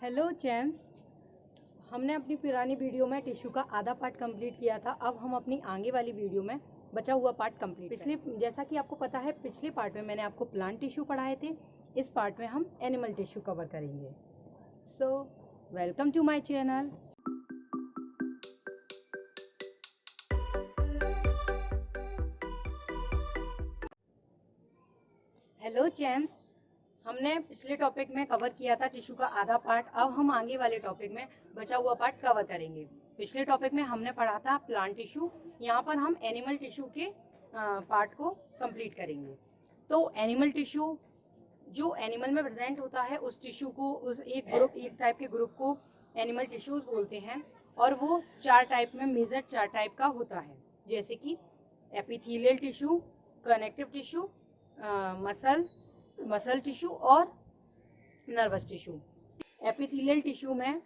Hello James, हमने अपनी पुरानी वीडियो में टिश्यू का आधा पार्ट कंप्लीट किया था। अब हम अपनी आगे वाली वीडियो में बचा हुआ पार्ट कंप्लीट जैसा कि आपको पता है, पिछले पार्ट में मैंने आपको प्लांट टिश्यू पढ़ाए थे। इस पार्ट में हम एनिमल टिश्यू कवर करेंगे। So welcome to my channel. Hello James, हमने पिछले टॉपिक में कवर किया था टिश्यू का आधा पार्ट। अब हम आगे वाले टॉपिक में बचा हुआ पार्ट कवर करेंगे। पिछले टॉपिक में हमने पढ़ा था प्लांट टिश्यू। यहाँ पर हम एनिमल टिश्यू के पार्ट को कंप्लीट करेंगे। तो एनिमल टिश्यू जो एनिमल में प्रेजेंट होता है, उस टिश्यू को, उस एक टाइप के ग्रुप को एनिमल टिश्यूज बोलते हैं। और वो चार टाइप में, मेजर चार टाइप का होता है, जैसे कि epithelial tissue, connective tissue, muscle tissue और नर्वस टिश्यू। एपिथेलियल टिश्यू में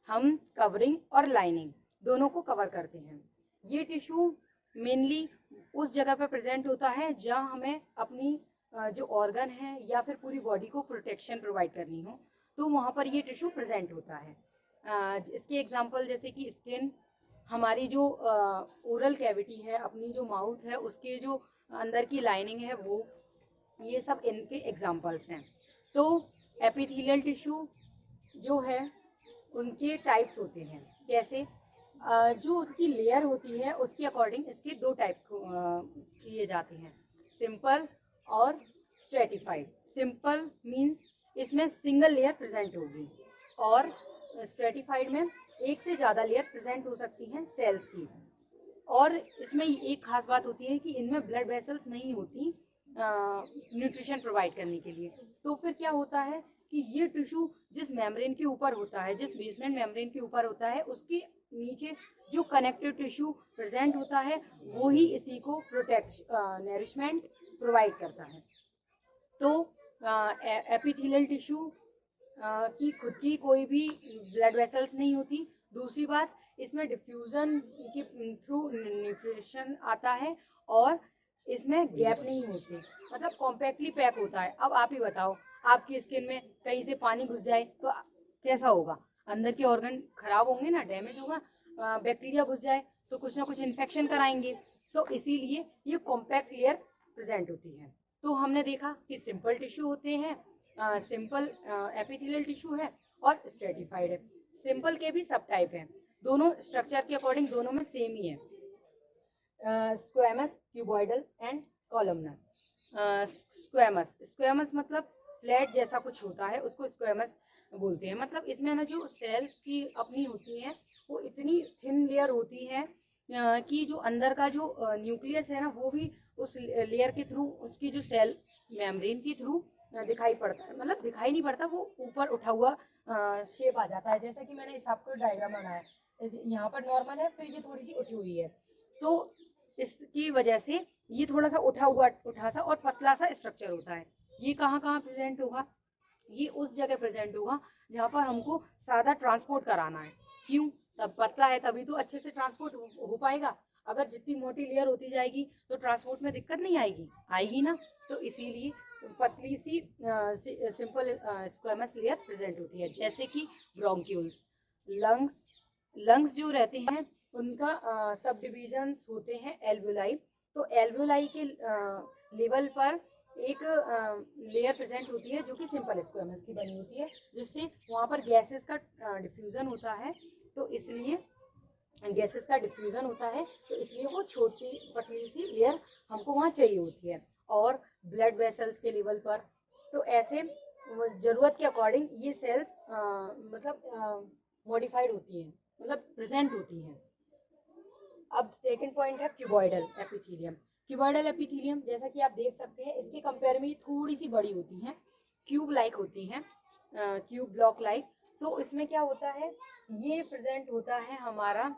हम कवरिंग और लाइनिंग दोनों को कवर करते हैं। ये टिश्यू मेनली उस जगह पर प्रेजेंट होता है जहां हमें अपनी जो ऑर्गन है या फिर पूरी बॉडी को प्रोटेक्शन प्रोवाइड करनी हो, तो वहां पर ये टिश्यू प्रेजेंट होता है। इसके एग्जांपल जैसे कि स्किन, हमारी जो ओरल कैविटी है, अपनी जो माउथ है, उसके जो अंदर की लाइनिंग है, वो ये सब इनके एग्जांपल्स हैं। तो एपिथेलियल टिश्यू जो है, उनके टाइप्स होते हैं। कैसे? जो उनकी लेयर होती है उसके अकॉर्डिंग इसके दो टाइप किए जाते हैं, सिंपल और स्ट्रेटिफाइड। सिंपल मींस इसमें सिंगल लेयर प्रेजेंट होगी, और स्ट्रेटिफाइड में एक से ज़्यादा लेयर प्रेजेंट हो सकती हैं सेल्स की। और इसमें एक खास बात होती है कि इनमें ब्लड वेसल्स नहीं होती न्यूट्रिशन प्रोवाइड करने के लिए। तो फिर क्या होता है कि ये टिश्यू जिस मेम्ब्रेन के ऊपर होता है, जिस बेसमेंट मेम्ब्रेन के ऊपर होता है, उसके नीचे जो कनेक्टिव टिश्यू प्रेजेंट होता है, वो ही इसी को नरिशमेंट प्रोवाइड करता है। तो एपिथेलियल टिश्यू की खुद की कोई भी ब्लड वेसल्स नहीं होती। दूसरी बात, इसमें डिफ्यूजन के थ्रू न्यूट्रिशन आता है, और इसमें गैप नहीं होते, मतलब कॉम्पैक्टली पैक होता है। अब आप ही बताओ, आपकी स्किन में कहीं से पानी घुस जाए तो कैसा होगा? अंदर के ऑर्गन खराब होंगे ना, डैमेज होगा। बैक्टीरिया घुस जाए तो कुछ ना कुछ इन्फेक्शन कराएंगे। तो इसीलिए ये कॉम्पैक्ट लेयर प्रेजेंट होती है। तो हमने देखा कि सिंपल टिश्यू होते हैं, सिंपल एपिथेलियल टिश्यू है और स्ट्रेटिफाइड है। सिंपल के भी सब टाइप हैं, दोनों स्ट्रक्चर के अकॉर्डिंग दोनों में सेम ही है, squamous, cuboidal and columnar. Squamous मतलब फ्लैट जैसा कुछ होता है, उसको स्क्वेमस बोलते हैं। मतलब इसमें ना जो सेल्स की अपनी होती है, वो इतनी थिन लेयर होती है कि जो अंदर का जो न्यूक्लियस है ना, वो भी उस लेयर के थ्रू, उसकी जो सेल मेम्ब्रेन के थ्रू दिखाई पड़ता है। मतलब दिखाई नहीं पड़ता, वो ऊपर उठा हुआ शेप आ जाता है। जैसे कि मैंने इस आपको डायग्राम बनाया, यहाँ पर नॉर्मल है, फिर ये थोड़ी सी उठी हुई है, तो इसकी वजह से ये थोड़ा सा उठा सा और पतला सा स्ट्रक्चर होता है। ये कहाँ कहाँ प्रेजेंट होगा? ये उस जगह प्रेजेंट होगा जहाँ पर हमको सादा ट्रांसपोर्ट कराना है। क्यों? तब पतला है तभी तो अच्छे से ट्रांसपोर्ट हो पाएगा। अगर जितनी मोटी लेयर होती जाएगी तो ट्रांसपोर्ट में दिक्कत नहीं आएगी, आएगी ना। तो इसीलिए पतली सी सिंपल स्क्वेमस लेयर प्रेजेंट होती है। जैसे कि ब्रोंक्यूल्स, लंग्स जो रहते हैं, उनका सब डिविजन्स होते हैं एल्वुलाई। तो एल्वुलाई के लेवल पर एक लेयर प्रेजेंट होती है जो कि सिंपल स्क्वेमस की बनी होती है, जिससे वहाँ पर गैसेस का डिफ्यूजन होता है। तो इसलिए गैसेस का डिफ्यूजन होता है, तो इसलिए वो छोटी पतली सी लेयर हमको वहाँ चाहिए होती है। और ब्लड वेसल्स के लेवल पर तो ऐसे जरूरत के अकॉर्डिंग ये सेल्स मतलब मॉडिफाइड होती हैं, मतलब प्रेजेंट होती हैं। अब सेकंड पॉइंट है क्यूबॉइडल एपिथेलियम। क्यूबॉइडल एपिथेलियम, जैसा कि आप देख सकते हैं, इसके कंपेयर में थोड़ी सी बड़ी होती हैं, क्यूब लाइक होती हैं, क्यूब ब्लॉक लाइक। तो इसमें क्या होता है, ये प्रेजेंट होता है हमारा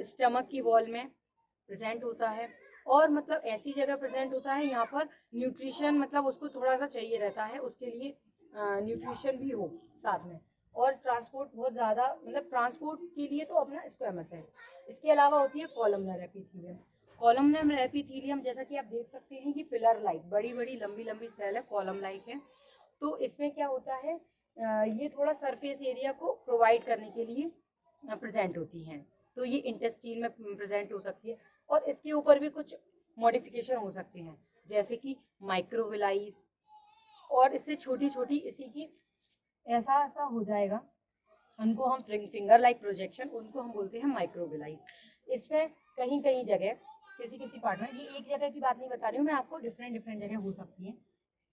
स्टमक की वॉल में प्रेजेंट होता है, और मतलब ऐसी जगह प्रेजेंट होता है यहाँ पर न्यूट्रिशन, मतलब उसको थोड़ा सा चाहिए रहता है, उसके लिए न्यूट्रिशन भी हो साथ में, और ट्रांसपोर्ट बहुत ज़्यादा, मतलब ट्रांसपोर्ट के लिए तो अपना स्क्वेमस है। इसके अलावा होती है कॉलमनर एपिथेलियम। कॉलमनर एपिथेलियम, जैसा कि आप देख सकते हैं, ये पिलर लाइक बड़ी बड़ी लंबी लंबी सेल है, कॉलम लाइक है। तो इसमें क्या होता है ये थोड़ा सरफेस एरिया को प्रोवाइड करने के लिए प्रेजेंट होती हैं। तो ये इंटेस्टाइन में प्रेजेंट हो सकती है, और इसके ऊपर भी कुछ मॉडिफिकेशन हो सकते हैं, जैसे कि माइक्रोविलाई, और इससे छोटी छोटी इसी की ऐसा ऐसा हो जाएगा, उनको हम फिंगर लाइक प्रोजेक्शन, उनको हम बोलते हैं माइक्रोविलाइज। इसमें कहीं कहीं जगह किसी किसी पार्ट में, ये एक जगह की बात नहीं बता रही हूँ मैं आपको, डिफरेंट डिफरेंट जगह हो सकती है,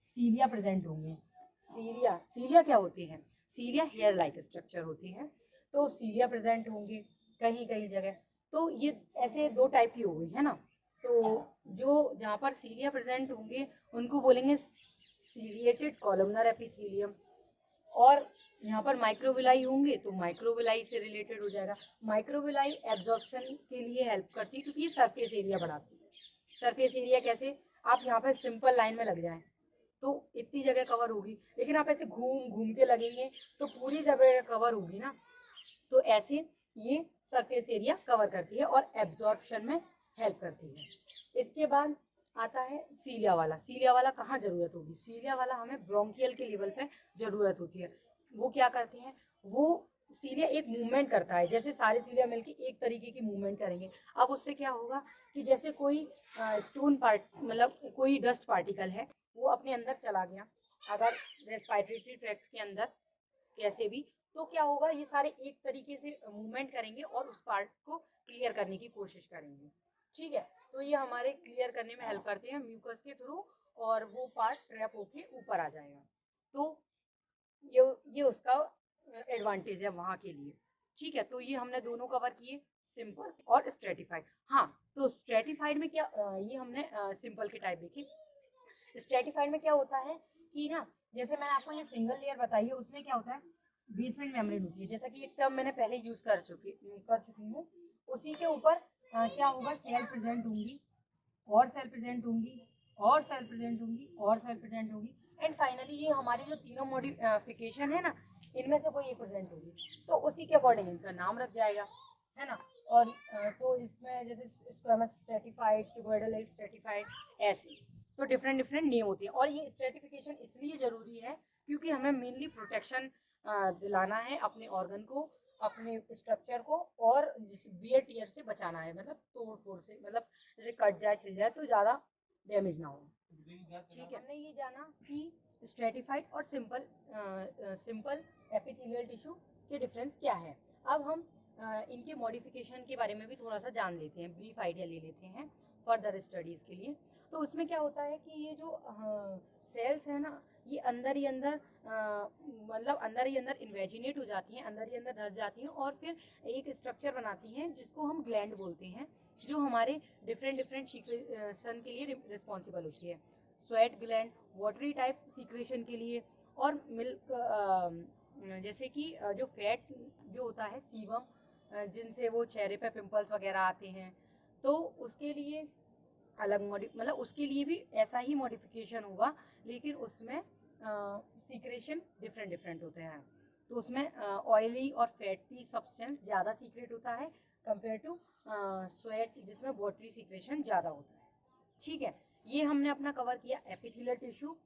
सीलिया प्रेजेंट होंगे। सीलिया क्या होती है? सीलिया हेयर लाइक स्ट्रक्चर होती है, तो सीलिया प्रेजेंट होंगे कहीं कहीं जगह। तो ये ऐसे दो टाइप की हो गई है ना। तो जो जहाँ पर सीलिया प्रेजेंट होंगे उनको बोलेंगे सीलिएटेड कॉलमनर एपिथेलियम, और यहाँ पर माइक्रोविलाई होंगे तो माइक्रोविलाई से रिलेटेड हो जाएगा। माइक्रोविलाई एब्जॉर्प्शन के लिए हेल्प करती है क्योंकि ये सरफेस एरिया बढ़ाती है। सरफेस एरिया कैसे? आप यहाँ पर सिंपल लाइन में लग जाएं तो इतनी जगह कवर होगी, लेकिन आप ऐसे घूम घूम के लगेंगे तो पूरी जगह कवर होगी ना। तो ऐसे ये सरफेस एरिया कवर करती है और एब्जॉर्प्शन में हेल्प करती है। इसके बाद आता है सीलिया वाला। सीलिया वाला कहाँ जरूरत होगी? सीलिया वाला हमें ब्रोंकियल के लेवल पे जरूरत होती है। वो क्या करते हैं? वो सीलिया एक मूवमेंट करता है, जैसे सारे सीलिया मिलके एक तरीके की मूवमेंट करेंगे। अब उससे क्या होगा कि जैसे कोई स्टोन पार्ट, मतलब कोई डस्ट पार्टिकल है, वो अपने अंदर चला गया अगर रेस्पिरेटरी ट्रैक्ट के अंदर कैसे भी, तो क्या होगा, ये सारे एक तरीके से मूवमेंट करेंगे और उस पार्ट को क्लियर करने की कोशिश करेंगे। ठीक है, तो ये हमारे क्लियर करने में हेल्प करते हैं म्यूकस के थ्रू, और वो पार्ट ट्रैप होके ऊपर आ जाएगा। तो ये उसका एडवांटेज है वहां के लिए। ठीक है, तो ये हमने दोनों कवर किए, सिंपल और स्ट्रेटिफाइड। हाँ, तो स्ट्रेटिफाइड में क्या, ये हमने सिंपल के टाइप देखे। स्ट्रेटिफाइड में क्या होता है कि ना, जैसे मैंने आपको ये सिंगल लेयर बताई है, उसमें क्या होता है, बेसमेंट मेम्ब्रेन होती है, जैसा कि एक टर्म मैंने पहले यूज कर चुकी हूँ। उसी के ऊपर क्या होगा, सेल प्रेजेंट होंगी, और सेल प्रेजेंट होंगी, और सेल प्रेजेंट होंगी, और सेल प्रेजेंट होगी, एंड फाइनली ये हमारी जो तीनों मॉडिफिकेशन है ना, इनमें से कोई एक प्रेजेंट होगी, तो उसी के अकॉर्डिंग इनका नाम रख जाएगा, है ना। और तो इसमें जैसे स्क्वेमस स्ट्रेटिफाइड, क्यूबॉइडल स्ट्रेटिफाइड, ऐसे तो डिफरेंट डिफरेंट नेम होती है। और ये स्ट्रेटिफिकेशन इसलिए जरूरी है क्योंकि हमें मेनली प्रोटेक्शन दिलाना है अपने ऑर्गन को, अपने स्ट्रक्चर को, और वियर टियर से बचाना है, मतलब तोड़ फोड़ से, मतलब जैसे कट जाए छिल जाए तो ज़्यादा डैमेज ना हो। ठीक है, हमने ये जाना कि स्ट्रेटिफाइड और सिंपल एपिथेलियल टिश्यू के डिफरेंस क्या है। अब हम इनके मॉडिफिकेशन के बारे में भी थोड़ा सा जान लेते हैं, ब्रीफ आइडिया ले लेते हैं फर्दर स्टडीज के लिए। तो उसमें क्या होता है कि ये जो सेल्स है ना, ये अंदर ही अंदर मतलब अंदर ही अंदर इन्वेजिनेट हो जाती हैं, अंदर ही अंदर धस जाती हैं, और फिर एक स्ट्रक्चर बनाती हैं जिसको हम ग्लैंड बोलते हैं, जो हमारे डिफरेंट डिफरेंट सीक्रेशन के लिए रिस्पॉन्सिबल होती है। Sweat gland watery type secretion के लिए, और मिल्क जैसे कि जो फैट जो होता है सीबम, जिनसे वो चेहरे पे पिंपल्स वगैरह आते हैं, तो उसके लिए अलग मतलब उसके लिए भी ऐसा ही मॉडिफिकेशन होगा, लेकिन उसमें सीक्रेशन डिफरेंट डिफरेंट होते हैं। तो उसमें ऑयली और फैटी सब्सटेंस ज़्यादा सीक्रेट होता है कंपेयर टू स्वेट, जिसमें वाटरी सीक्रेशन ज़्यादा होता है। ठीक है, ये हमने अपना कवर किया एपिथेलियल टिश्यू।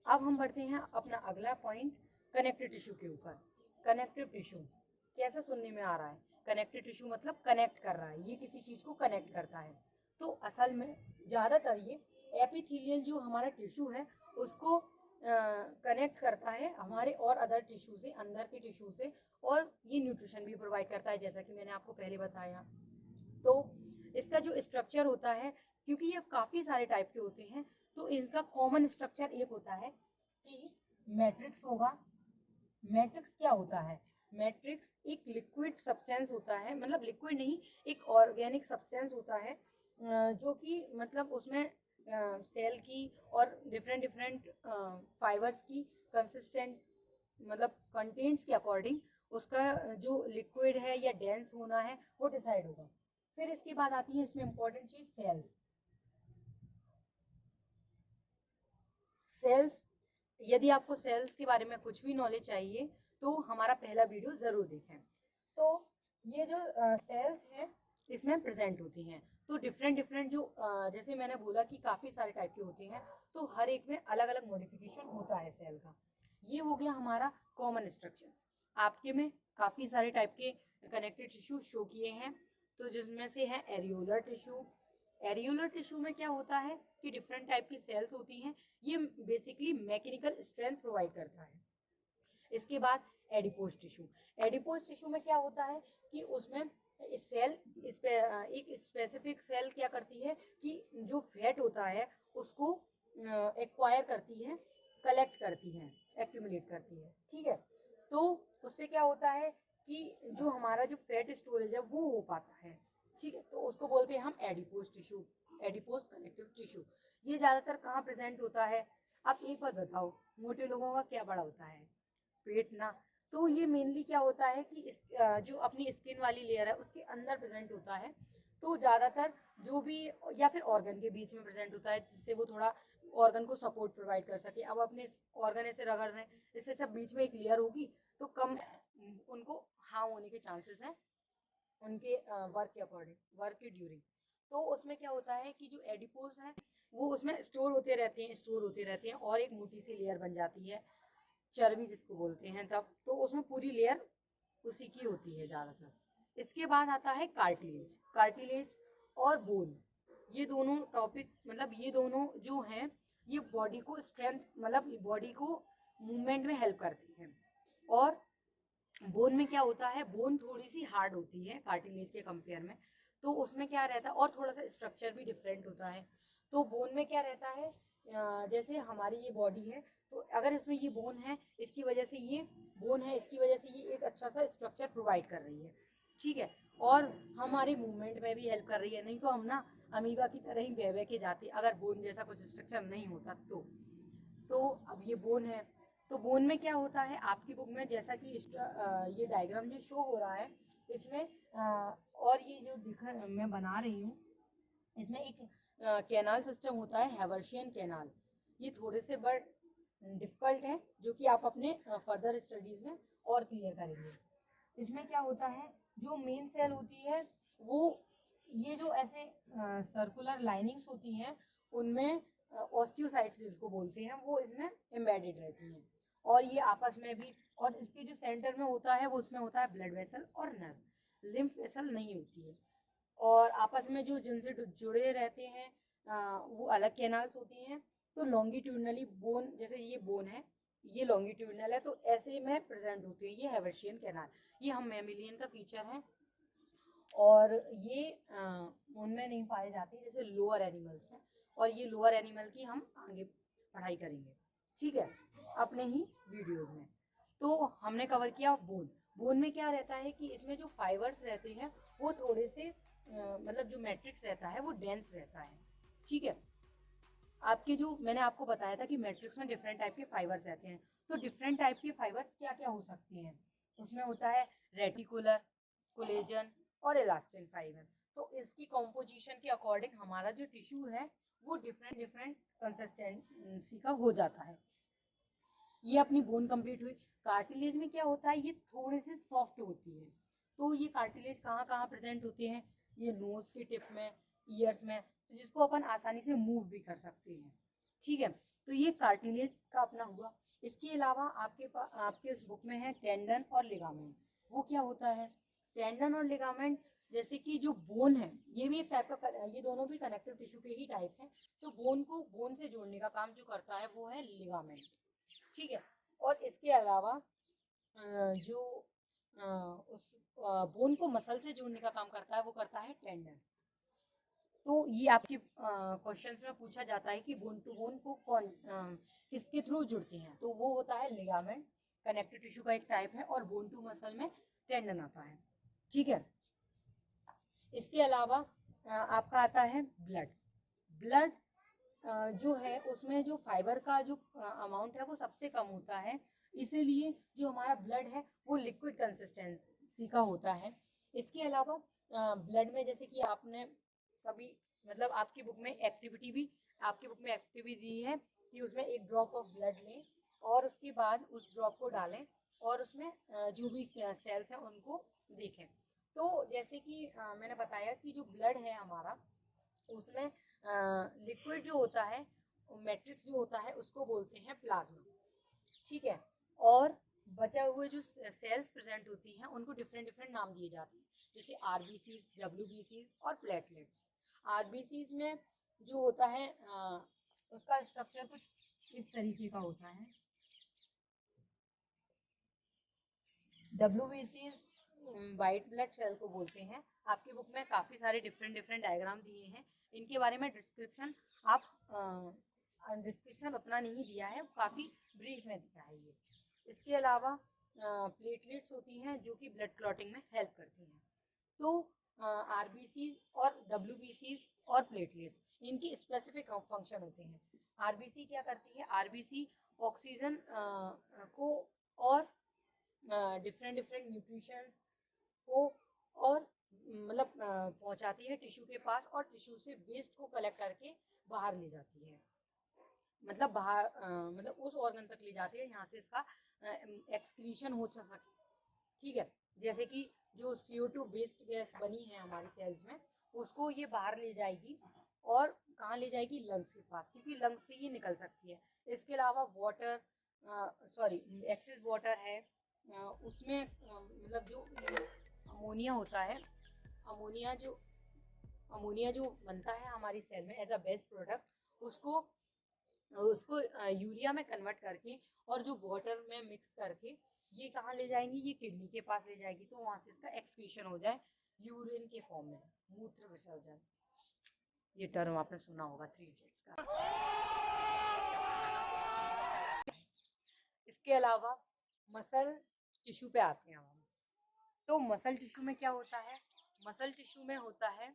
अब हम बढ़ते हैं अपना अगला पॉइंट कनेक्टिव टिश्यू के ऊपर। कनेक्टिव टिश्यू कैसे सुनने में आ रहा है? कनेक्टिव टिश्यू मतलब कनेक्ट कर रहा है, ये किसी चीज को कनेक्ट करता है। तो असल में ज्यादातर ये एपिथेलियल जो हमारा टिश्यू है उसको कनेक्ट करता है हमारे और अदर टिश्यू से, अंदर के टिश्यू से, और ये न्यूट्रिशन भी प्रोवाइड करता है, जैसा कि मैंने आपको पहले बताया। तो इसका जो स्ट्रक्चर होता है, क्योंकि ये काफी सारे टाइप के होते हैं, तो इसका कॉमन स्ट्रक्चर एक होता है कि मैट्रिक्स होगा। मैट्रिक्स क्या होता है? मैट्रिक्स एक लिक्विड सब्सटेंस होता है, मतलब लिक्विड नहीं, एक ऑर्गेनिक सब्सटेंस होता है, जो कि मतलब उसमें सेल की और डिफरेंट डिफरेंट फाइबर्स की कंसिस्टेंट मतलब कंटेंट्स के अकॉर्डिंग उसका जो लिक्विड है या डेंस होना है वो डिसाइड होगा। फिर इसके बाद आती है इसमें इंपॉर्टेंट चीज सेल्स। सेल्स, यदि आपको सेल्स के बारे में कुछ भी नॉलेज चाहिए तो हमारा पहला वीडियो जरूर देखें। तो ये जो सेल्स हैं इसमें प्रेजेंट होती हैं, तो डिफरेंट डिफरेंट जो जैसे मैंने बोला कि काफी सारे टाइप के होते हैं, तो हर एक में अलग अलग मॉडिफिकेशन होता है सेल का। ये हो गया हमारा कॉमन स्ट्रक्चर। आपके में काफी सारे टाइप के कनेक्टेड टिश्यू शो किए हैं, तो जिसमें से है एरियोलर टिश्यू। एरियोलर टिश्यू में क्या होता है कि डिफरेंट टाइप की सेल्स होती हैं, ये बेसिकली मैकेनिकल स्ट्रेंथ प्रोवाइड करता है। इसके बाद एडिपोज टिश्यू। एडिपोज टिश्यू में क्या होता है कि उसमें सेल एक स्पेसिफिक सेल क्या करती है कि जो फैट होता है उसको एक्वायर करती है, कलेक्ट करती है, एक्यूमुलेट करती है। ठीक है, तो उससे क्या होता है कि जो हमारा जो फैट स्टोरेज है वो हो पाता है। ठीक है, तो उसको बोलते हैं हम adipose tissue, adipose connective tissue. ये ज्यादातर कहाँ प्रेजेंट होता है? आप एक बात बताओ, मोटे लोगों का क्या बड़ा होता है? पेट ना। तो ये मेनली क्या होता है कि जो अपनी स्किन वाली लेयर है उसके अंदर प्रेजेंट होता है। तो ज्यादातर जो भी, या फिर ऑर्गन के बीच में प्रेजेंट होता है, जिससे वो थोड़ा ऑर्गन को सपोर्ट प्रोवाइड कर सके। अब अपने ऑर्गन ऐसे रगड़ रहे हैं, इससे जब बीच में एक लेयर होगी तो कम उनको हार्म होने के चांसेस हैं उनके वर्क के अकॉर्डिंग, वर्क के ड्यूरिंग। तो उसमें क्या होता है कि जो एडिपोज है वो उसमें स्टोर होते रहते हैं, स्टोर होते रहते हैं, और एक मोटी सी लेयर बन जाती है, चर्बी जिसको बोलते हैं। तब तो उसमें पूरी लेयर उसी की होती है ज्यादातर। इसके बाद आता है कार्टिलेज। कार्टिलेज और बोन, ये दोनों टॉपिक, मतलब ये दोनों जो हैं ये बॉडी को स्ट्रेंथ, मतलब बॉडी को मूवमेंट में हेल्प करती हैं। और बोन में क्या होता है, बोन थोड़ी सी हार्ड होती है कार्टिलेज के कंपेयर में, तो उसमें क्या रहता है, और थोड़ा सा स्ट्रक्चर भी डिफरेंट होता है। तो बोन में क्या रहता है, जैसे हमारी ये बॉडी है, तो अगर इसमें ये बोन है, इसकी वजह से ये बोन है, इसकी वजह से ये एक अच्छा सा स्ट्रक्चर प्रोवाइड कर रही है। ठीक है, और हमारे मूवमेंट में भी हेल्प कर रही है। नहीं तो हम ना अमीबा की तरह ही बह के जाते अगर बोन जैसा कुछ स्ट्रक्चर नहीं होता तो अब ये बोन है। तो बोन में क्या होता है आपकी बुक में, जैसा कि ये डायग्राम जो शो हो रहा है इसमें, और ये जो मैं बना रही हूँ, इसमें एक कैनाल सिस्टम होता है, हैवर्शियन कैनाल। ये थोड़े से बट डिफिकल्ट है, जो कि आप अपने फर्दर स्टडीज में और क्लियर करेंगे। इसमें क्या होता है, जो मेन सेल होती है वो, ये जो ऐसे सर्कुलर लाइनिंग्स होती हैं उनमें ऑस्टियोसाइट्स जिसको बोलते हैं वो इसमें एम्बेडेड रहती हैं। और ये आपस में भी, और इसके जो सेंटर में होता है वो उसमें होता है ब्लड वेसल और नर्व, लिम्फ वेसल नहीं होती है। और आपस में जो जिनसे जुड़े रहते हैं वो अलग कैनाल्स होती हैं। तो लॉन्गिट्यूडनली बोन, जैसे ये बोन है, ये लॉन्गिट्यूडनल है, तो ऐसे में प्रेजेंट होती है ये हैवर्शियन कैनाल। ये हम मैमिलियन का फीचर है, और ये उनमें नहीं पाए जाते जैसे लोअर एनिमल्स में, और ये लोअर एनिमल की हम आगे पढ़ाई करेंगे, ठीक है, अपने ही वीडियोस में। तो हमने कवर किया बोन। बोन में क्या रहता है कि इसमें जो फाइबर्स रहते हैं वो थोड़े से मतलब जो मैट्रिक्स रहता है वो डेंस रहता है। ठीक है, आपके जो मैंने आपको बताया था कि मैट्रिक्स में डिफरेंट टाइप के फाइबर्स रहते हैं, तो डिफरेंट टाइप के फाइबर्स क्या क्या हो सकते हैं, उसमें होता है रेटिकुलर, कोलेजन और इलास्टिन फाइबर। तो इसकी कॉम्पोजिशन के अकॉर्डिंग हमारा जो टिश्यू है वो डिफरेंट डिफरेंट कंसिस्टेंसी का हो जाता है। ये अपनी बोन कंप्लीट हुई। कार्टिलेज में क्या होता है, ये थोड़े से सॉफ्ट होती है। तो ये कार्टिलेज कहाँ कहाँ प्रेजेंट होते हैं, ये नोज के टिप में, ईयर्स में, तो जिसको अपन आसानी से मूव भी कर सकते हैं। ठीक है, तो ये कार्टिलेज का अपना हुआ। इसके अलावा आपके उस बुक में है टेंडन और लिगामेंट। वो क्या होता है, टेंडन और लिगामेंट, जैसे कि जो बोन है ये भी एक टाइप का, ये दोनों भी कनेक्टिव टिश्यू के ही टाइप है। तो बोन को बोन से जोड़ने का काम जो करता है वो है लिगामेंट। ठीक है, और इसके अलावा जो उस बोन को मसल से जोड़ने का काम करता है वो करता है टेंडन। तो ये आपके क्वेश्चंस में पूछा जाता है कि बोन टू बोन को कौन किसके थ्रू जुड़ते हैं, तो वो होता है लिगामेंट, कनेक्टिव टिश्यू का एक टाइप है, और बोन टू मसल में टेंडन आता है। ठीक है, इसके अलावा आपका आता है ब्लड। ब्लड जो है उसमें जो फाइबर का जो अमाउंट है वो सबसे कम होता है, इसीलिए जो हमारा ब्लड है वो लिक्विड कंसिस्टेंसी का होता है। इसके अलावा ब्लड में, जैसे कि आपने कभी, मतलब आपकी बुक में एक्टिविटी दी है कि उसमें एक ड्रॉप ऑफ ब्लड लें और उसके बाद उस ड्रॉप को डालें और उसमें जो भी सेल्स हैं उनको देखें। तो जैसे कि मैंने बताया कि जो ब्लड है हमारा उसमें लिक्विड जो होता है, मैट्रिक्स जो होता है उसको बोलते हैं प्लाज्मा। ठीक है, और बचा हुए जो सेल्स प्रेजेंट होती हैं उनको डिफरेंट डिफरेंट नाम दिए जाते हैं, जैसे आरबीसीज, डब्ल्यूबीसीज और प्लेटलेट्स। आरबीसीज में जो होता है उसका स्ट्रक्चर कुछ इस तरीके का होता है। डब्ल्यूबीसीज वाइट ब्लड सेल को बोलते हैं। आपकी बुक में काफ़ी सारे डिफरेंट डिफरेंट डायग्राम दिए हैं, इनके बारे में डिस्क्रिप्शन उतना नहीं दिया है, काफ़ी ब्रीफ में दिया है ये। इसके अलावा प्लेटलेट्स होती हैं जो कि ब्लड क्लॉटिंग में हेल्प करती हैं। तो आरबीसीज और डब्ल्यूबीसीज और प्लेटलेट्स इनकी स्पेसिफिक फंक्शन होते हैं। आरबीसी क्या करती है, आरबीसी ऑक्सीजन को और डिफरेंट डिफरेंट न्यूट्रिशंस को और मतलब पहुंचाती है टिश्यू के पास, और टिश्यू से वेस्ट को कलेक्ट करके बाहर ले जाती है, मतलब बाहर मतलब उस ऑर्गन तक ले जाती है यहाँ से इसका एक्सक्रीशन हो सके। ठीक है, जैसे कि जो CO2 वेस्ट गैस बनी है हमारी सेल्स में, उसको ये बाहर ले जाएगी, और कहाँ ले जाएगी, लंग्स के पास, क्योंकि लंग्स से ही निकल सकती है। इसके अलावा वाटर एक्सेस वाटर है, उसमें मतलब जो अमोनिया होता है, अमोनिया जो अमोनिया जो बनता है हमारी सेल में एज अ बेस्ट प्रोडक्ट, उसको उसको यूरिया में कन्वर्ट करके और जो वाटर में मिक्स करके ये कहाँ ले जाएंगी, ये किडनी के पास ले जाएगी, तो वहां से इसका एक्सक्रीशन हो जाए यूरिन के फॉर्म में, मूत्र विसर्जन। ये टर्म आपने सुना होगा 3 इडियट्स का। इसके अलावा मसल टिश्यू पे आते हैं हम। तो मसल टिश्यू में क्या होता है, मसल टिश्यू में होता है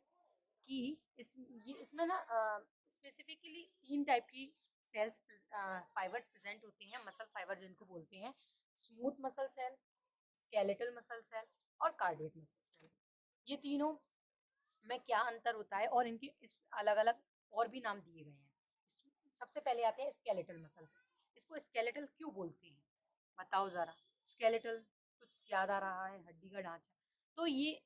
कि इसमें ना स्पेसिफिकली 3 टाइप की सेल्स फाइबर्स प्रेजेंट होती हैं, मसल फाइबर जिनको बोलते हैं, smooth muscle cell, skeletal muscle cell और कार्डियक मसल सेल। ये तीनों में क्या अंतर होता है और इनके इस अलग अलग और भी नाम दिए गए हैं। सबसे पहले आते हैं स्केलेटल मसल। इसको स्केलेटल क्यों बोलते हैं बताओ जरा। स्केलेटल कुछ याद आ रहा है, हड्डी का ढांचा, तो ये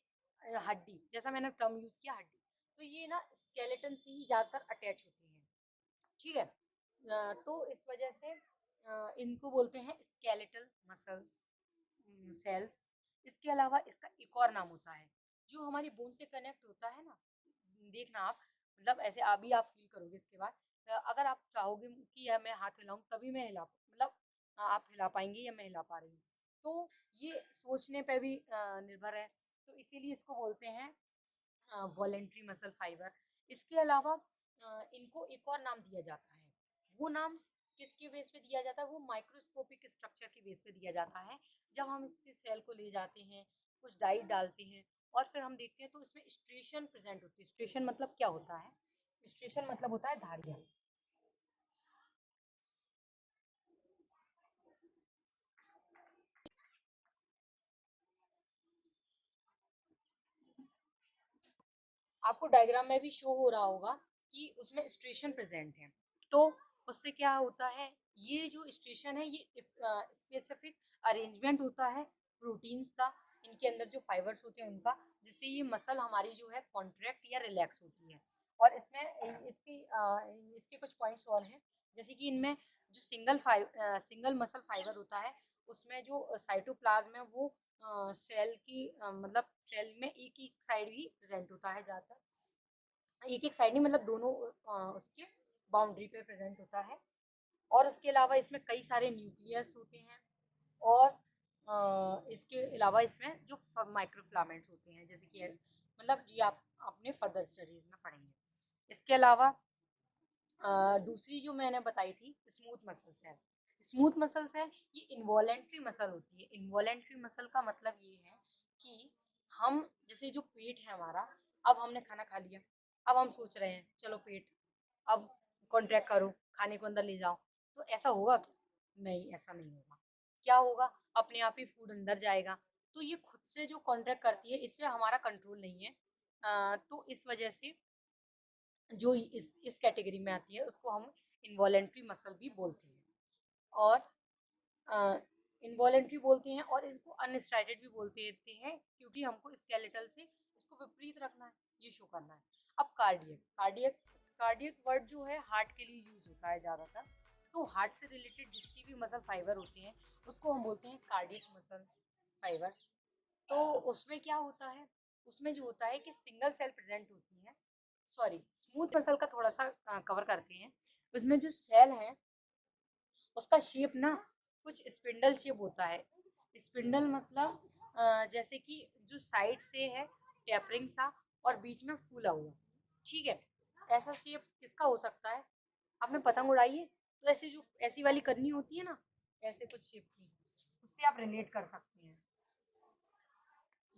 हड्डी, जैसा मैंने टर्म यूज किया हड्डी, तो ये ना स्केलेटन से ही ज्यादातर अटैच होती हैं। ठीक है, तो इस वजह से इनको बोलते हैं स्केलेटल मसल सेल्स। इसके अलावा इसका एक और नाम होता है जो हमारी बोन से कनेक्ट होता है ना, देखना आप, मतलब ऐसे अभी आप फील करोगे इसके बाद, अगर आप चाहोगे कि मैं हाथ हिलाऊं तभी मैं हिला, मतलब आप हिला पाएंगे या मैं हिला पा रही हूँ, तो ये सोचने पे भी निर्भर है, तो इसीलिए इसको बोलते हैं वॉलेंट्री मसल फाइबर। इसके अलावा इनको एक और नाम दिया जाता है, वो नाम किसके बेस पे दिया जाता है, वो माइक्रोस्कोपिक स्ट्रक्चर के बेस पे दिया जाता है। जब हम इसके सेल को ले जाते हैं, कुछ डाइट डालते हैं और फिर हम देखते हैं तो इसमें स्ट्रेशन प्रेजेंट होती है। स्ट्रेशन मतलब क्या होता है, स्ट्रेशन मतलब होता है धारियां। आपको डायग्राम में भी शो हो रहा होगा कि उसमें स्ट्रेशन प्रेजेंट है, तो उससे क्या होता है, ये जो स्ट्रेशन है ये स्पेसिफिक अरेंजमेंट होता है प्रोटीन्स का, इनके अंदर जो फाइबर्स होते हैं उनका, जिससे ये मसल हमारी जो है कॉन्ट्रैक्ट या रिलैक्स होती है। और इसमें इसके कुछ पॉइंट्स और हैं, जैसे कि इनमें जो सिंगल मसल फाइबर होता है, उसमें जो साइटोप्लाज्म है वो सेल की मतलब सेल में एक एक साइड ही प्रेजेंट होता है, ज्यादातर एक एक साइड नहीं, मतलब दोनों उसके बाउंड्री पे प्रेजेंट होता है। और उसके अलावा इसमें कई सारे न्यूक्लियस होते हैं, और इसके अलावा इसमें जो माइक्रोफिलामेंट्स होते हैं, जैसे कि मतलब ये आप अपने फर्दर स्टडीज में पढ़ेंगे। इसके अलावा दूसरी जो मैंने बताई थी स्मूथ मसल्स है, स्मूथ मसल्स है ये इनवॉलेंट्री मसल होती है। इनवॉलेंट्री मसल का मतलब ये है कि हम जैसे जो पेट है हमारा, अब हमने खाना खा लिया, अब हम सोच रहे हैं चलो पेट अब कॉन्ट्रैक्ट करो, खाने को अंदर ले जाओ, तो ऐसा होगा क्या? नहीं, ऐसा नहीं होगा। क्या होगा, अपने आप ही फूड अंदर जाएगा। तो ये खुद से जो कॉन्ट्रैक्ट करती है इस पे हमारा कंट्रोल नहीं है, तो इस वजह से जो इस कैटेगरी में आती है उसको हम इनवॉलेंट्री मसल भी बोलते हैं, और इनवॉलेंट्री बोलते हैं, और इसको अनस्ट्राइटेड भी बोलते हैं, क्योंकि हमको स्केलेटल से इसको विपरीत रखना है, ये शो करना है। अब कार्डियक कार्डियक कार्डियक वर्ड जो है हार्ट के लिए यूज होता है ज्यादातर, तो हार्ट से रिलेटेड जितनी भी मसल फाइबर होते हैं उसको हम बोलते हैं कार्डियक मसल फाइबर्स। तो उसमें क्या होता है, उसमें जो होता है कि सिंगल सेल प्रेजेंट होती है। सॉरी, स्मूथ मसल का थोड़ा सा कवर करते हैं। उसमें जो सेल है उसका शेप ना कुछ स्पिंडल शेप होता है। स्पिंडल मतलब जैसे कि जो साइड से है टेपरिंग सा और बीच में फूला हुआ, ठीक है, ऐसा शेप इसका हो सकता है। आपने पतंग उड़ाई है तो ऐसे जो ऐसी वाली करनी होती है ना, ऐसे कुछ शेप की, उससे आप रिलेट कर सकते हैं।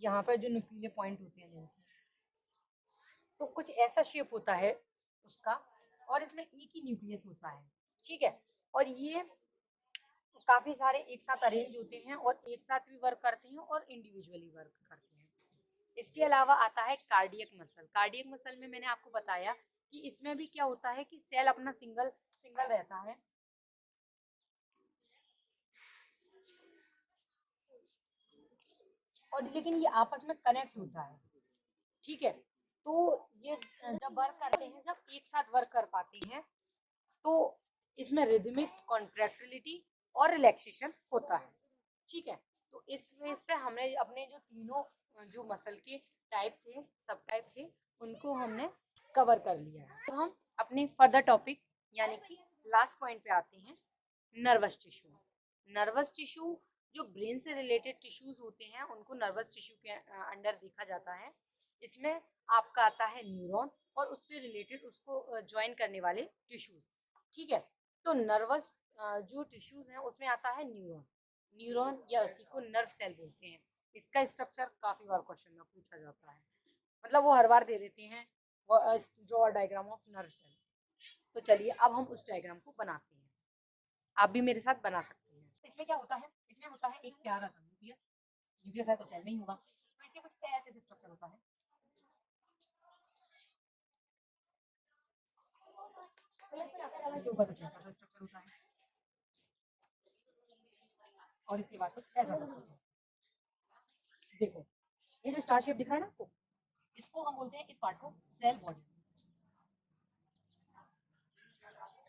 यहाँ पर जो नुकीले पॉइंट होते हैं तो कुछ ऐसा शेप होता है उसका, और इसमें एक ही न्यूक्लियस होता है, ठीक है। और ये काफी सारे एक साथ अरेंज होते हैं और एक साथ भी वर्क करते हैं और इंडिविजुअली वर्क करते हैं। इसके अलावा आता है कार्डियक मसल। कार्डियक मसल में मैंने आपको बताया कि इसमें भी क्या होता है कि सेल अपना सिंगल सिंगल रहता है, और लेकिन ये आपस में कनेक्ट होता है, ठीक है। तो ये जब वर्क करते हैं, जब एक साथ वर्क कर पाते हैं, तो इसमें रिदमिक कॉन्ट्रैक्टिलिटी और रिलैक्सेशन होता है, ठीक है। तो इस बेस पे हमने अपने जो तीनों जो मसल के टाइप थे, सब टाइप थे, उनको हमने कवर कर लिया है। तो हम अपने फर्दर टॉपिक यानी कि लास्ट पॉइंट पे आते हैं, नर्वस टिश्यू। नर्वस टिश्यू जो ब्रेन से रिलेटेड टिश्यूज होते हैं उनको नर्वस टिश्यू के अंडर देखा जाता है। इसमें आपका आता है न्यूरॉन और उससे रिलेटेड उसको ज्वाइन करने वाले टिश्यूज, ठीक है। तो नर्वस जो टिश्यूज हैं उसमें आता है न्यूरॉन। न्यूरॉन या उसी को नर्व सेल बोलते हैं। इसका स्ट्रक्चर काफी बार क्वेश्चन में पूछा जाता है, मतलब वो हर बार दे देते हैं, draw diagram of nerve cell. तो चलिए अब हम उस डायग्राम को बनाते हैं, आप भी मेरे साथ बना सकते हैं। इसमें क्या होता है, इसमें होता है एक प्यारा सा न्यूक्लियस। न्यूक्लियस है तो सेल नहीं होगा, तो इसके कुछ ऐसे स्ट्रक्चर होता है। इसके ऊपर कुछ ऐसा सा स्ट्रक्चर होता है और इसके बाद कुछ ऐसा सा स्ट्रक्चर। देखो ये जो स्टार शेप दिख रहा है ना आपको, इसको हम बोलते हैं इस पार्ट को सेल बॉडी।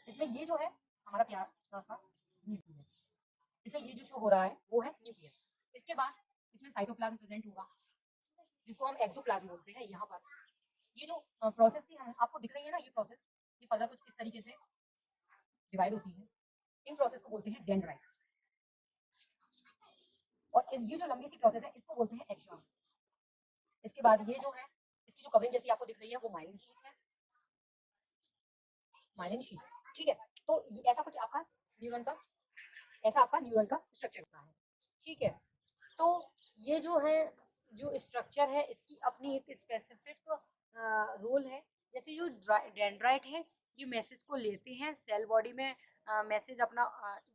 इसमें ये जो है हमारा प्यारा सा न्यूक्लियस, इसमें ये जो शो हो रहा है वो है न्यूक्लियस। इसके बाद इसमें साइटोप्लाज्म प्रेजेंट होगा जिसको हम एक्सोप्लाज्म बोलते हैं। यहाँ पर ये जो प्रोसेस थी हम आपको दिख रही है ना, ये प्रोसेस ये फर्दर कुछ इस तरीके से डिवाइड होती है। इन प्रोसेस को बोलते हैं डेंड्राइट, और ये जो लंबी सी प्रोसेस है इसको बोलते हैं एक्सॉन। इसके बाद ये जो है इसकी जो कवरिंग जैसी आपको दिख रही है वो माइलिन शीट है, माइलिन शीट, ठीक है। तो ऐसा कुछ आपका न्यूरॉन का, ऐसा आपका न्यूरॉन का स्ट्रक्चर होता है, ठीक है। तो ये जो है जो स्ट्रक्चर है इसकी अपनी एक स्पेसिफिक रोल है। जैसे जो डेंड्राइट है ये मैसेज को लेते हैं सेल बॉडी में, मैसेज अपना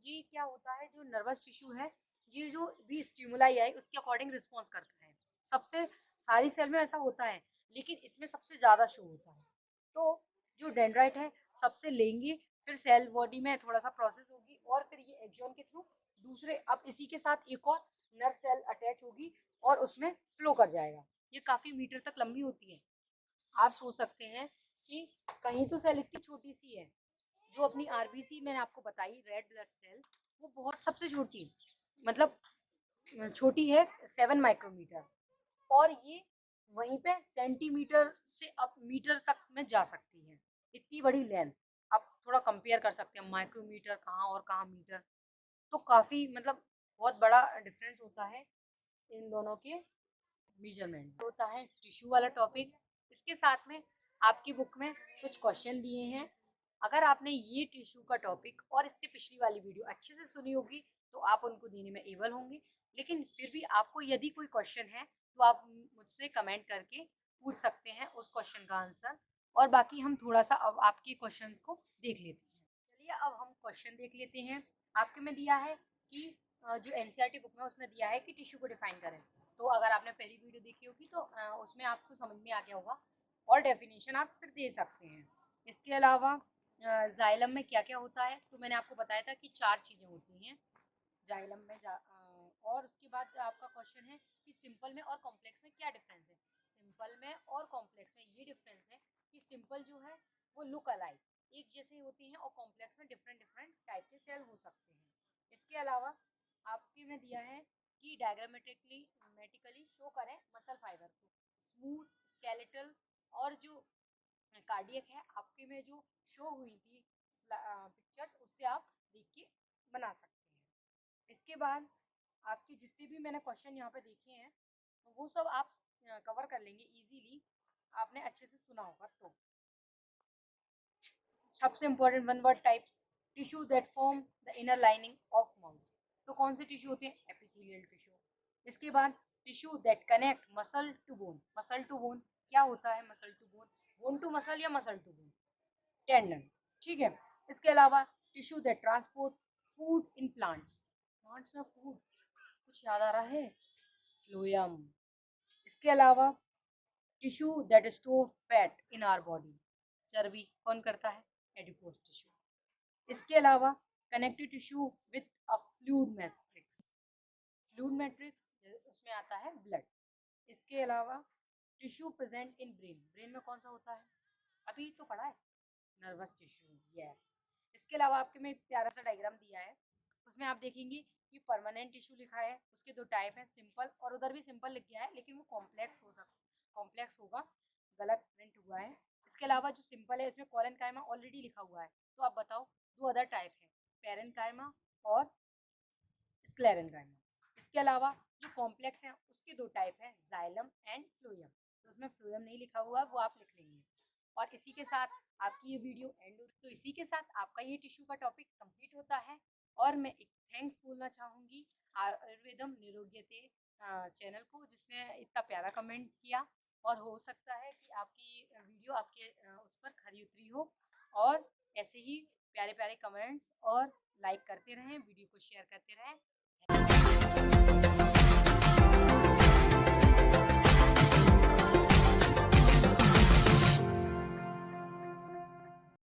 ये क्या होता है जो नर्वस टिश्यू है ये जो भी स्टिमुलाई है उसके अकॉर्डिंग रिस्पॉन्स करता है। सबसे सारी सेल में ऐसा होता है लेकिन इसमें सबसे ज्यादा शो होता है। तो जो डेंड्राइट है सबसे लेंगे, फिर सेल बॉडी में थोड़ा सा प्रोसेस होगी और फिर ये एक्सॉन के थ्रू दूसरे, अब इसी के साथ एक और नर्व सेल अटैच होगी और उसमें फ्लो कर जाएगा। ये काफी मीटर तक लंबी होती है। आप सोच सकते हैं कि कहीं तो सेल इतनी छोटी सी है, जो अपनी आरबीसी मैंने आपको बताई रेड ब्लड सेल, वो बहुत सबसे छोटी, मतलब छोटी है 7 माइक्रोमीटर, और ये वहीं पे सेंटीमीटर से अब मीटर तक में जा सकती है, इतनी बड़ी लेंथ। आप थोड़ा कंपेयर कर सकते हैं माइक्रोमीटर कहाँ और कहाँ मीटर, तो काफी मतलब बहुत बड़ा डिफरेंस होता है इन दोनों के मेजरमेंट। होता है टिश्यू वाला टॉपिक। इसके साथ में आपकी बुक में कुछ क्वेश्चन दिए हैं। अगर आपने ये टिश्यू का टॉपिक और इससे पिछली वाली वीडियो अच्छे से सुनी होगी तो आप उनको देने में एबल होंगे, लेकिन फिर भी आपको यदि कोई क्वेश्चन है तो आप मुझसे कमेंट करके पूछ सकते हैं उस क्वेश्चन का आंसर, और बाकी हम थोड़ा सा अब आपके क्वेश्चंस को देख लेते हैं। चलिए अब हम क्वेश्चन देख लेते हैं। आपके में दिया है कि जो एनसीईआरटी बुक में उसमें दिया है कि टिश्यू को डिफाइन करें। तो अगर आपने पहली वीडियो देखी होगी तो उसमें आपको समझ में आ गया होगा और डेफिनेशन आप फिर दे सकते हैं। इसके अलावा जाइलम में क्या क्या होता है, तो मैंने आपको बताया था कि 4 चीज़ें होती हैं जाइलम में और उसके बाद आपका क्वेश्चन है कि सिंपल में और कॉम्प्लेक्स में क्या डिफरेंस है। सिंपल में और कॉम्प्लेक्स में ये डिफरेंस है कि सिंपल जो है वो लुक अलाइक, एक जैसे होते हैं और कॉम्प्लेक्स में डिफरेंट डिफरेंट टाइप के सेल हो सकते हैं। इसके अलावा आपके में दिया है कि डायग्रामेटिकली शो करें मसल फाइबर को, स्मूथ, स्केलेटल और जो कार्डियक है आपके में जो शो हुई थी पिक्चर्स, उससे आप देख के बना सकते हैं। इसके बाद आपके जितने भी मैंने क्वेश्चन यहाँ पे देखे हैं वो सब आप कवर कर लेंगे इजीली, आपने अच्छे से सुना होगा। तो सबसे important one word types, tissue that form the inner lining of mouth. तो कौन से टिश्यू होते हैं? Epithelial tissue. इसके बाद tissue that connect muscle to bone. Muscle to bone क्या होता है? Muscle to bone, bone to muscle या मसल टू बोन, टेंडन, ठीक है। इसके अलावा tissue that transport food in plants. Plants में फूड, कुछ याद आ रहा है? फ्लोएम। इसके अलावा tissue that store fat in our body. चर्बी कौन करता है? Adipose tissue. इसके अलावा connective tissue with a fluid matrix. Fluid matrix उसमें आता है ब्लड। इसके अलावा tissue present in brain. Brain में कौन सा होता है? अभी तो पढ़ा है, नर्वस टिश्यू, यस। इसके अलावा आपके में एक प्यारा सा डायग्राम दिया है, उसमें आप देखेंगे कि परमानेंट टिश्यू लिखा है, उसके दो टाइप हैं, सिंपल, और उधर भी सिंपल लिख गया है लेकिन वो कॉम्प्लेक्स होगा, गलत प्रिंट हुआ है। इसके अलावा जो सिंपल है इसमें कॉलेनकाइमा ऑलरेडी लिखा हुआ है। तो आप बताओ, दो अदर टाइप है, पेरेनकाइमा और स्क्लेरेनकाइमा। इसके अलावा जो कॉम्प्लेक्स है उसके दो टाइप है, जाइलम एंड फ्लोएम। तो उसमें फ्लोएम नहीं लिखा हुआ, वो आप लिख लेंगे। और इसी के साथ आपकी ये वीडियो एंड। तो इसी के साथ आपका ये टिश्यू का टॉपिक कंप्लीट होता है। और मैं एक थैंक्स बोलना चाहूँगी आयुर्वेदम निरोग्यते चैनल को, जिसने इतना प्यारा कमेंट किया। और हो सकता है कि आपकी वीडियो आपके उस पर खरी उतरी हो। और ऐसे ही प्यारे प्यारे कमेंट्स और लाइक करते रहें, वीडियो को शेयर करते रहें।